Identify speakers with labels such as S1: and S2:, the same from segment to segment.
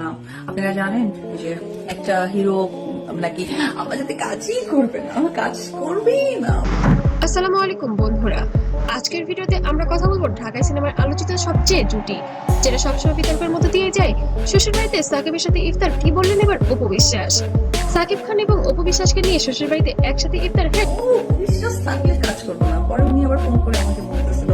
S1: না। আপনারা জানেন যে একটা হিরো নাকি আমার সাথে কাজই করবে না, কাজ করবেই না।
S2: আসসালামু আলাইকুম বন্ধুরা, আজকের ভিডিওতে আমরা কথা বলবো ঢাকাই সিনেমার আলোচিত সবচেয়ে জুটি, যেটা সবসময় বিতর্কের মধ্যে দিয়ে যায়। শ্বশুরবাড়িতে সাকিবের সাথে ইফতার, কি বললেন এবার অপু বিশ্বাস। সাকিব খান এবং অপু বিশ্বাসকে নিয়ে শ্বশুরবাড়িতে একসাথে ইফতার। হ্যাঁ,
S1: ও বিশ্বাস থাকলে কাজ করবো না। পরে উনি আবার ফোন করে আমাকে বলতেছিল,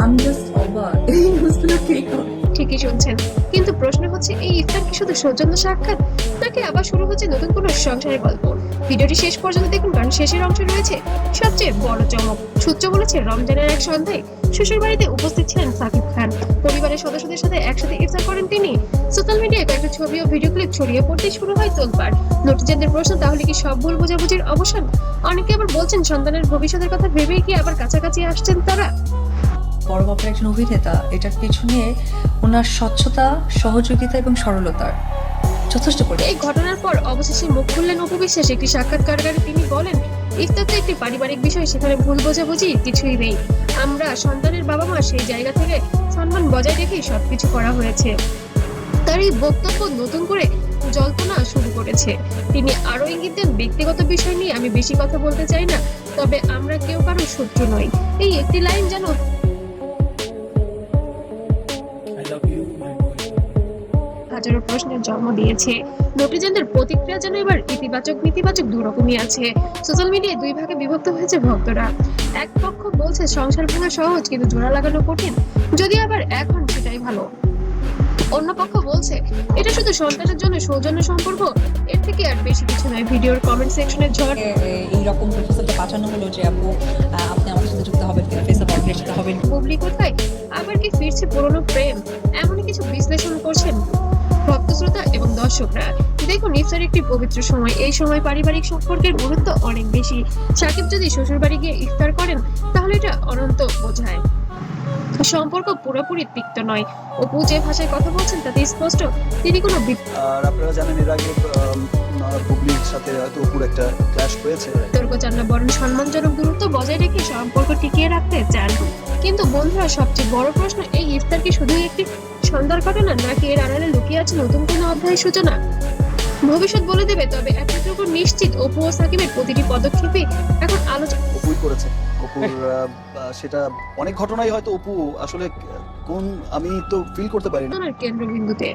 S1: আমি জাস্ট অবাক এই নিউজগুলো কে করে।
S2: ঠিকই শুনছেন, কিন্তু প্রশ্ন হচ্ছে এই ইফতার কি শুধু সৌজন্য সাক্ষাৎ, নাকি আবার শুরু হচ্ছে নতুন কোনো সংসারের গল্প? ভিডিওটি শেষ পর্যন্ত দেখুন, কারণ শেষের অংশে রয়েছে সবচেয়ে বড় চমক। সূত্র বলেছে রমজানের এক সন্ধ্যায় শ্বশুর বাড়িতে উপস্থিত ছিলেন সাকিব খান। পরিবারের সদস্যদের সাথে একসাথে ইফতার করেন তিনি। সোশ্যাল মিডিয়ায় কয়েকটা ছবি ও ভিডিও ক্লিপ ছড়িয়ে পড়তে শুরু হয় তোলপাড়। নেটিজেনদের প্রশ্ন, তাহলে কি সব ভুল বোঝাবুঝির অবসান? অনেকে আবার বলছেন সন্তানের ভবিষ্যতের কথা ভেবেই কি আবার কাছাকাছি আসছেন তারা।
S1: বড় বাপের একজন অভিনেতা, এটার পেছনে ওনার স্বচ্ছতা, সহযোগিতা এবং সরলতার যথেষ্ট করে।
S2: এই ঘটনার পর অবশেষে মুখ খুললেন অপু বিশ্বাস। একটি সাক্ষাৎকারে তিনি বলেন, ইফতার তো একটি পারিবারিক বিষয়, সেখানে ভুল বোঝাবুঝি কিছুই নেই। আমরা সন্তানের বাবা মা, সেই জায়গা থেকে সম্মান বজায় রেখেই সবকিছু করা হয়েছে। তার এই বক্তব্য নতুন করে জল্পনা শুরু করেছে। তিনি আরো ইঙ্গিত দেন, ব্যক্তিগত বিষয় নিয়ে আমি বেশি কথা বলতে চাই না, তবে আমরা কেউ কারো শত্রু নই। এই একটি লাইন যেন হাজারো প্রশ্নের জন্ম দিয়েছে। নেটিজেনদের প্রতিক্রিয়া যেন এবার ইতিবাচক নেতিবাচক দুরকমই আছে। সোশ্যাল মিডিয়ায় দুই ভাগে বিভক্ত হয়েছে ভক্তরা। এক পক্ষ বলছে সংসার ভাঙা সহজ, কিন্তু জোড়া লাগানো কঠিন, যদি আবার এখন সেটাই ভালো। অন্য পক্ষ বলছে এটা শুধু সন্তানের জন্য সৌজন্য সম্পর্ক, এর থেকে আর বেশি কিছু নয়। ভিডিওর কমেন্ট সেকশনে ঝড়।
S1: এইরকম প্রপোজালটা পাঠানো হলো যে আপু আপনি আমাদের সাথে যুক্ত হবেন, ফেসবুক আপডেট হবেন।
S2: বুবলি কোথায়, আবার কি ফিরছে পুরনো প্রেম? এমনই কিছু বিশ্লেষণ করছেন ভক্ত শ্রোতা এবং দর্শকরা। দেখুন, ইফতার একটি পবিত্র সময়, এই সময় পারিবারিক সম্পর্কের গুরুত্ব অনেক বেশি। সাকিব যদি শ্বশুর বাড়ি গিয়ে ইফতার করেন, তাহলে এটা অনন্ত বোঝায় সম্পর্ক পুরোপুরি তিক্ত নয়। অপু যে ভাষায় কথা বলছেন তাতে স্পষ্ট তিনি কোনো
S3: আর আপনারা জানেন এর আগে বুবলির সাথে হয়তো অপুর একটা ক্ল্যাশ হয়েছে।
S2: বিতর্ক চান না, বরং সম্মানজনক দূরত্ব বজায় রেখে সম্পর্ক টিকিয়ে রাখতে চান। কিন্তু বন্ধুরা, সবচেয়ে বড় প্রশ্ন, এই ইফতার কি শুধুই একটি সন্ধ্যার ঘটনা, নাকি এর আড়ালে লুকিয়ে আছে নতুন কোনো অধ্যায়ের সূচনা? ভবিষ্যৎ বলে দেবে। তবে এতটুকু নিশ্চিত, অপু ও সাকিবের প্রতিটি পদক্ষেপে এখন আলোচনা
S3: অপুই করেছে। অপুর সেটা অনেক ঘটনাই হয়তো অপু আসলে কোন আমি তো ফিল করতে পারি না।
S2: কেন্দ্রবিন্দুতে।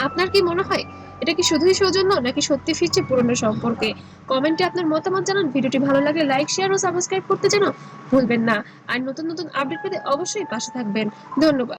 S2: আপনার কি মনে হয়, এটা কি শুধুই সৌজন্য, নাকি সত্যি ফিরছে পুরনো সম্পর্কে? কমেন্টে আপনার মতামত জানান। ভিডিওটি ভালো লাগলে লাইক, শেয়ার ও সাবস্ক্রাইব করতে যেন ভুলবেন না। আর নতুন নতুন আপডেট পেতে অবশ্যই পাশে থাকবেন। ধন্যবাদ।